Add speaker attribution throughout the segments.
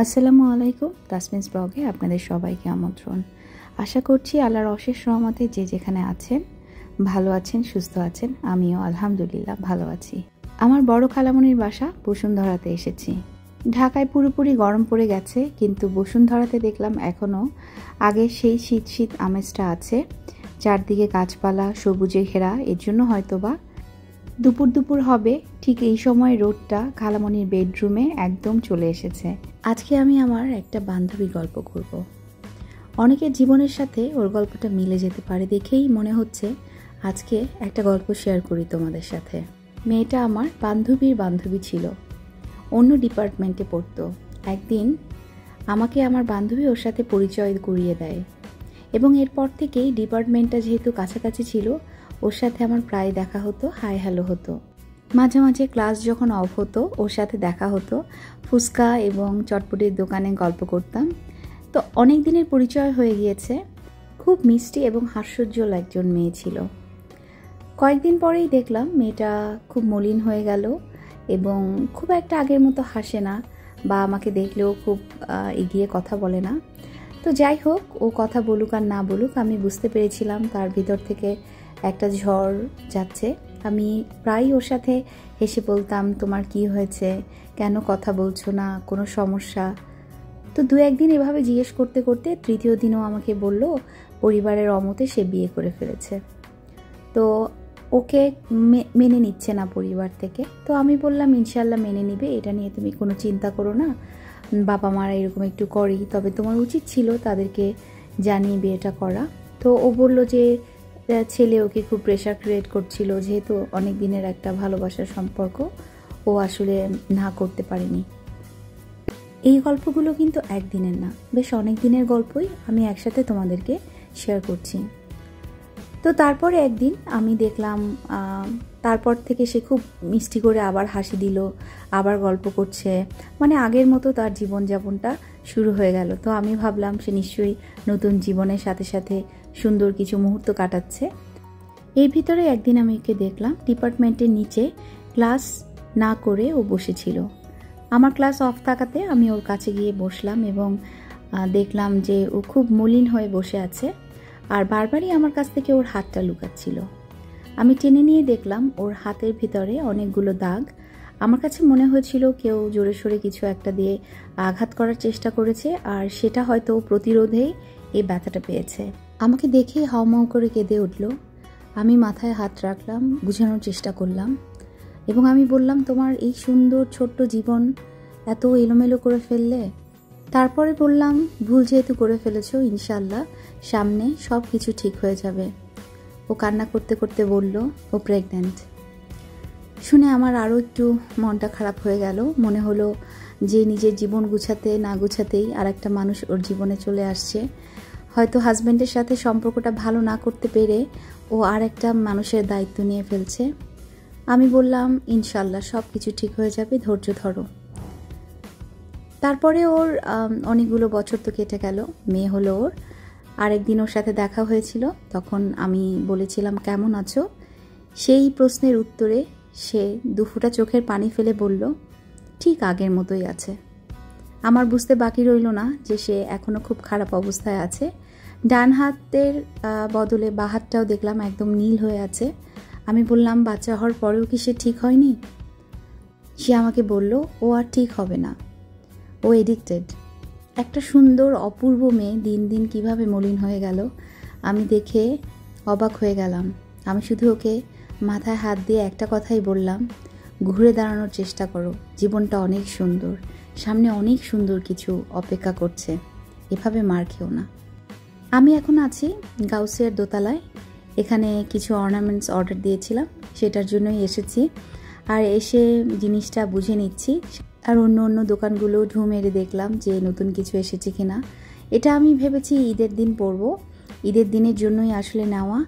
Speaker 1: আসসালামু আলাইকুম। তাসমিনস ব্লগে আপনাদের সবাইকে আমন্ত্রণ। আশা করছি আল্লাহর অশেষ রহমতে যে যেখানে আছেন ভালো আছেন, সুস্থ আছেন। আমিও আলহামদুলিল্লাহ ভালো আছি। আমার বড় খালামণির বাসা বসুন্ধরাতে এসেছি। ঢাকায় পুরোপুরি গরম পড়ে গেছে, কিন্তু বসুন্ধরাতে দেখলাম এখনও আগের সেই শীত শীত আমেজটা আছে। চারদিকে গাছপালা সবুজে ঘেরা, এর জন্য হয়তোবা দুপুর দুপুর হবে ঠিক এই সময় রোদটা খালামণির বেডরুমে একদম চলে এসেছে। আজকে আমি আমার একটা বান্ধবী গল্প করব। অনেকের জীবনের সাথে ওর গল্পটা মিলে যেতে পারে দেখেই মনে হচ্ছে আজকে একটা গল্প শেয়ার করি তোমাদের সাথে। মেয়েটা আমার বান্ধবীর বান্ধবী ছিল, অন্য ডিপার্টমেন্টে পড়তো। একদিন আমাকে আমার বান্ধবী ওর সাথে পরিচয় করিয়ে দেয় এবং এরপর থেকেই ডিপার্টমেন্টটা যেহেতু কাছাকাছি ছিল, ওর সাথে আমার প্রায় দেখা হতো, হাই হ্যালো হতো। মাঝে মাঝে ক্লাস যখন অফ হতো ওর সাথে দেখা হতো, ফুচকা এবং চটপটির দোকানে গল্প করতাম। তো অনেক দিনের পরিচয় হয়ে গিয়েছে। খুব মিষ্টি এবং হাস্যোজ্জ্বল একজন মেয়ে ছিল। কয়েকদিন পরেই দেখলাম মেয়েটা খুব মলিন হয়ে গেল এবং খুব একটা আগের মতো হাসে না বা আমাকে দেখলেও খুব এগিয়ে কথা বলে না। তো যাই হোক, ও কথা বলুক আর না বলুক, আমি বুঝতে পেরেছিলাম তার ভিতর থেকে একটা ঝড় যাচ্ছে। আমি প্রায়ই ওর সাথে হেসে বলতাম, তোমার কি হয়েছে, কেন কথা বলছো না, কোনো সমস্যা? তো দু একদিন এভাবে জিজ্ঞেস করতে করতে তৃতীয় দিনও আমাকে বলল পরিবারের অমতে সে বিয়ে করে ফেলেছে। তো ওকে মেনে নিচ্ছে না পরিবার থেকে। তো আমি বললাম ইনশাল্লাহ মেনে নিবে, এটা নিয়ে তুমি কোনো চিন্তা করো না, বাবা মারা এরকম একটু করেই, তবে তোমার উচিত ছিল তাদেরকে জানিয়ে বিয়েটা করা। তো ও বলল যে ছেলে ওকে খুব প্রেশার ক্রিয়েট করছিল, যেহেতু অনেক দিনের একটা ভালোবাসার সম্পর্ক, ও আসলে না করতে পারেনি। এই গল্পগুলো কিন্তু একদিনের না, বেশ অনেক দিনের গল্পই আমি একসাথে তোমাদেরকে শেয়ার করছি। তো তারপরে একদিন আমি দেখলাম তারপর থেকে সে খুব মিষ্টি করে আবার হাসি দিল, আবার গল্প করছে, মানে আগের মতো তার জীবনযাপনটা শুরু হয়ে গেল। তো আমি ভাবলাম সে নিশ্চয়ই নতুন জীবনের সাথে সাথে সুন্দর কিছু মুহূর্ত কাটাচ্ছে। এর ভিতরে একদিন আমি ওকে দেখলাম ডিপার্টমেন্টের নিচে ক্লাস না করে ও বসেছিল। আমার ক্লাস অফ থাকাতে আমি ওর কাছে গিয়ে বসলাম এবং দেখলাম যে ও খুব মলিন হয়ে বসে আছে আর বারবারই আমার কাছ থেকে ওর হাতটা লুকাচ্ছিল। আমি টেনে নিয়ে দেখলাম ওর হাতের ভিতরে অনেকগুলো দাগ। আমার কাছে মনে হয়েছিল কেউ জোরে সোরে কিছু একটা দিয়ে আঘাত করার চেষ্টা করেছে, আর সেটা হয়তো প্রতিরোধেই এই ব্যথাটা পেয়েছে। আমাকে দেখে হাউমাউ করে কেঁদে উঠল। আমি মাথায় হাত রাখলাম, বুঝানোর চেষ্টা করলাম এবং আমি বললাম, তোমার এই সুন্দর ছোট্ট জীবন এত এলোমেলো করে ফেললে? তারপরে বললাম, ভুল যেহেতু করে ফেলেছো, ইনশাল্লাহ সামনে সব কিছু ঠিক হয়ে যাবে। ও কান্না করতে করতে বলল ও প্রেগন্যান্ট। শুনে আমার আরও একটু মনটা খারাপ হয়ে গেল। মনে হলো যে নিজের জীবন গুছাতে না গুছাতেই আর একটা মানুষ ওর জীবনে চলে আসছে। হয়তো হাজব্যান্ডের সাথে সম্পর্কটা ভালো না করতে পেরে ও আর একটা মানুষের দায়িত্ব নিয়ে ফেলছে। আমি বললাম ইনশাল্লাহ সব কিছু ঠিক হয়ে যাবে, ধৈর্য ধরো। তারপরে ওর অনেকগুলো বছর তো কেটে গেল, মেয়ে হলো ওর। আরেকদিন ওর সাথে দেখা হয়েছিল, তখন আমি বলেছিলাম কেমন আছো। সেই প্রশ্নের উত্তরে সে দুফোঁটা চোখের পানি ফেলে বলল, ঠিক আগের মতোই আছে। আমার বুঝতে বাকি রইল না যে সে এখনও খুব খারাপ অবস্থায় আছে। ডান হাতের বদলে বাঁ হাতটাও দেখলাম একদম নীল হয়ে আছে। আমি বললাম, বাচ্চা হওয়ার পরেও কি সে ঠিক হয়নি? সে আমাকে বলল, ও আর ঠিক হবে না, ও এডিক্টেড। একটা সুন্দর অপূর্ব মেয়ে দিন দিন কিভাবে মলিন হয়ে গেল আমি দেখে অবাক হয়ে গেলাম। আমি শুধু ওকে মাথায় হাত দিয়ে একটা কথাই বললাম, ঘুরে দাঁড়ানোর চেষ্টা করো, জীবনটা অনেক সুন্দর, সামনে অনেক সুন্দর কিছু অপেক্ষা করছে, এভাবে মার খেও না। আমি এখন আছি গাউসিয়ার দোতলায়। এখানে কিছু অর্নামেন্টস অর্ডার দিয়েছিলাম, সেটার জন্যই এসেছি। আর এসে জিনিসটা বুঝে নিচ্ছি, আর অন্য অন্য দোকানগুলো ঢু মেরে দেখলাম যে নতুন কিছু এসেছে কিনা। এটা আমি ভেবেছি ঈদের দিন পরবো, ঈদের দিনের জন্যই আসলে নেওয়া।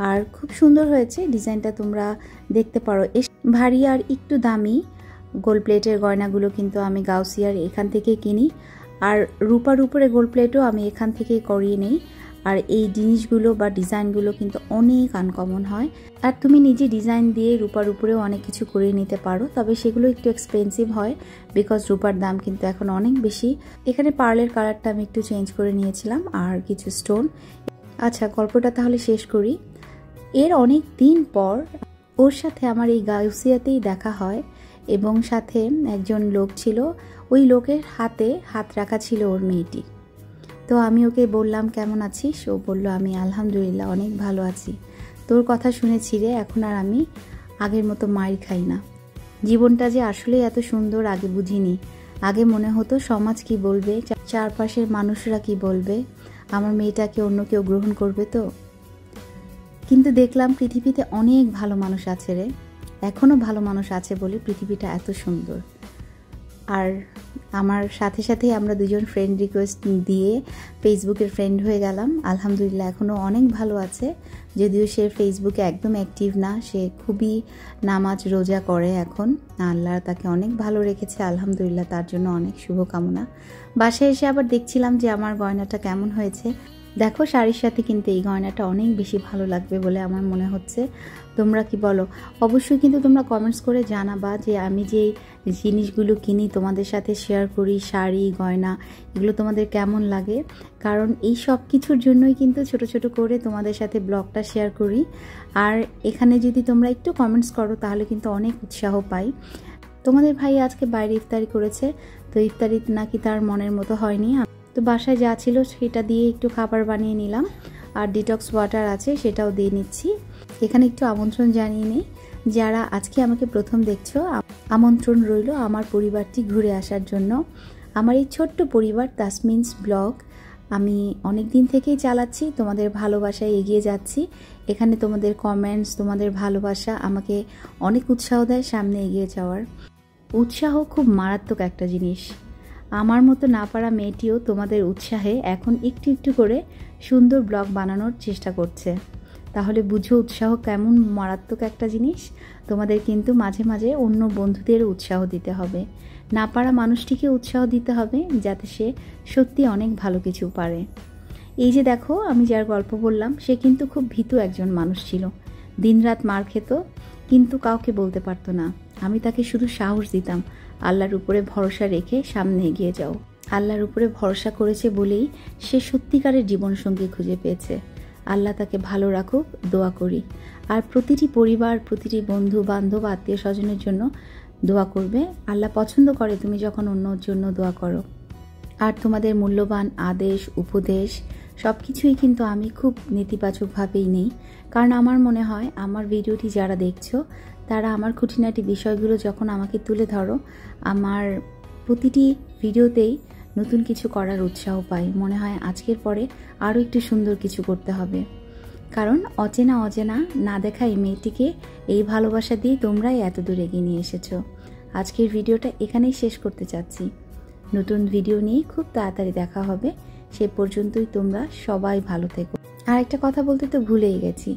Speaker 1: আর খুব সুন্দর হয়েছে ডিজাইনটা, তোমরা দেখতে পারো। ভারী আর একটু দামি গোল্ড প্লেটের গয়নাগুলো কিন্তু আমি গাউসিয়ার এখান থেকে কিনি, আর রূপার উপরে গোল্ড প্লেটও আমি এখান থেকেই করিয়ে নিই। আর এই জিনিসগুলো বা ডিজাইনগুলো কিন্তু অনেক আনকমন হয়। আর তুমি নিজে ডিজাইন দিয়ে রূপার উপরেও অনেক কিছু করে নিতে পারো, তবে সেগুলো একটু এক্সপেন্সিভ হয় বিকজ রূপার দাম কিন্তু এখন অনেক বেশি। এখানে পার্লের কালারটা আমি একটু চেঞ্জ করে নিয়েছিলাম আর কিছু স্টোন। আচ্ছা, গল্পটা তাহলে শেষ করি। এর অনেক দিন পর ওর সাথে আমার এই গাউসিয়াতেই দেখা হয় এবং সাথে একজন লোক ছিল, ওই লোকের হাতে হাত রাখা ছিল ওর মেয়েটি। তো আমি ওকে বললাম কেমন আছিস, ও বলল আমি আলহামদুলিল্লাহ অনেক ভালো আছি, তোর কথা শুনেছি রে, এখন আর আমি আগের মতো মার খাই না। জীবনটা যে আসলে এত সুন্দর আগে বুঝিনি। আগে মনে হতো সমাজ কি বলবে, চারপাশের মানুষরা কি বলবে, আমার মেয়েটাকে অন্য কেউ গ্রহণ করবে তো। কিন্তু দেখলাম পৃথিবীতে অনেক ভালো মানুষ আছে রে, এখনও ভালো মানুষ আছে বলে পৃথিবীটা এত সুন্দর। আর আমার সাথে সাথে আমরা দুজন ফ্রেন্ড রিকোয়েস্ট দিয়ে ফেসবুকের ফ্রেন্ড হয়ে গেলাম। আলহামদুলিল্লাহ এখনও অনেক ভালো আছে, যদিও সে ফেসবুকে একদম অ্যাক্টিভ না, সে খুবই নামাজ রোজা করে এখন। আল্লাহ তাকে অনেক ভালো রেখেছে, আলহামদুলিল্লাহ, তার জন্য অনেক শুভকামনা। বাসায় এসে আবার দেখছিলাম যে আমার গয়নাটা কেমন হয়েছে। দেখো, শাড়ির সাথে কিন্তু এই গয়নাটা অনেক বেশি ভালো লাগবে বলে আমার মনে হচ্ছে। তোমরা কি বলো? অবশ্যই কিন্তু তোমরা কমেন্টস করে জানাবা যে আমি যে জিনিসগুলো কিনি তোমাদের সাথে শেয়ার করি, শাড়ি গয়না, এগুলো তোমাদের কেমন লাগে। কারণ এই সব কিছুর জন্যই কিন্তু ছোট ছোট করে তোমাদের সাথে ব্লগটা শেয়ার করি। আর এখানে যদি তোমরা একটু কমেন্টস করো তাহলে কিন্তু অনেক উৎসাহ পাই। তোমাদের ভাই আজকে বাইরে ইফতারি করেছে, তো ইফতারি নাকি তার মনের মতো হয়নি, তো বাসায় যা ছিল সেটা দিয়ে একটু খাবার বানিয়ে নিলাম। আর ডিটক্স ওয়াটার আছে সেটাও দিয়ে নিচ্ছি। এখানে একটু আমন্ত্রণ জানিয়ে নিই, যারা আজকে আমাকে প্রথম দেখছো, আমন্ত্রণ রইল আমার পরিবারটি ঘুরে আসার জন্য। আমার এই ছোট্ট পরিবার তাসমিনস ব্লগ আমি অনেক দিন থেকেই চালাচ্ছি, তোমাদের ভালোবাসায় এগিয়ে যাচ্ছি। এখানে তোমাদের কমেন্টস, তোমাদের ভালোবাসা আমাকে অনেক উৎসাহ দেয় সামনে এগিয়ে যাওয়ার। উৎসাহ খুব মারাত্মক একটা জিনিস। আমার মতো না পারা মেয়েটিও তোমাদের উৎসাহে এখন একটু একটু করে সুন্দর ব্লগ বানানোর চেষ্টা করছে। তাহলে বুঝো উৎসাহ কেমন মারাত্মক একটা জিনিস। তোমাদের কিন্তু মাঝে মাঝে অন্য বন্ধুদের উৎসাহ দিতে হবে, না পারা মানুষটিকে উৎসাহ দিতে হবে যাতে সে সত্যি অনেক ভালো কিছু পারে। এই যে দেখো, আমি যার গল্প বললাম সে কিন্তু খুব ভীতু একজন মানুষ ছিল, দিনরাত মার খেত কিন্তু কাউকে বলতে পারতো না। আমি তাকে শুধু সাহস দিতাম, আল্লাহর উপরে ভরসা রেখে সামনে এগিয়ে যাও। আল্লাহর উপরে ভরসা করেছে বলেই সে সত্যিকারের জীবনসঙ্গী খুঁজে পেয়েছে। আল্লাহ তাকে ভালো রাখুক, দোয়া করি। আর প্রতিটি পরিবার, প্রতিটি বন্ধু বান্ধব, আত্মীয় স্বজনের জন্য দোয়া করবে। আল্লাহ পছন্দ করে তুমি যখন অন্যর জন্য দোয়া করো। আর তোমাদের মূল্যবান আদেশ, উপদেশ সব কিছুই কিন্তু আমি খুব নেতিবাচকভাবেই নেই। কারণ আমার মনে হয় আমার ভিডিওটি যারা দেখছো তারা আমার খুঁটিনাটি বিষয়গুলো যখন আমাকে তুলে ধরো, আমার প্রতিটি ভিডিওতেই নতুন কিছু করার উৎসাহ পাই। মনে হয় আজকের পরে আরও একটু সুন্দর কিছু করতে হবে। কারণ অচেনা অচেনা না দেখা এই মেয়েটিকে এই ভালোবাসা দিয়ে তোমরাই এত দূর এগিয়ে নিয়ে এসেছো। আজকের ভিডিওটা এখানেই শেষ করতে চাচ্ছি। নতুন ভিডিও নিয়ে খুব তাড়াতাড়ি দেখা হবে। সে পর্যন্তই তোমরা সবাই ভালো থেকো। আর একটা কথা বলতে তো ভুলেই গেছি,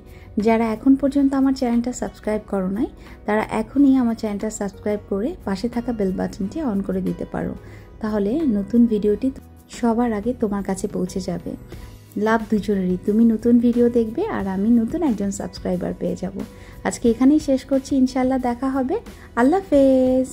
Speaker 1: যারা এখন পর্যন্ত আমার চ্যানেলটা সাবস্ক্রাইব করো নাই তারা এখনই আমার চ্যানেলটা সাবস্ক্রাইব করে পাশে থাকা বেল বাটনটি অন করে দিতে পারো। তাহলে নতুন ভিডিওটি সবার আগে তোমার কাছে পৌঁছে যাবে। লাভ দুজনেরই, তুমি নতুন ভিডিও দেখবে আর আমি নতুন একজন সাবস্ক্রাইবার পেয়ে যাব। আজকে এখানেই শেষ করছি, ইনশাল্লাহ দেখা হবে। আল্লাহ হাফেজ।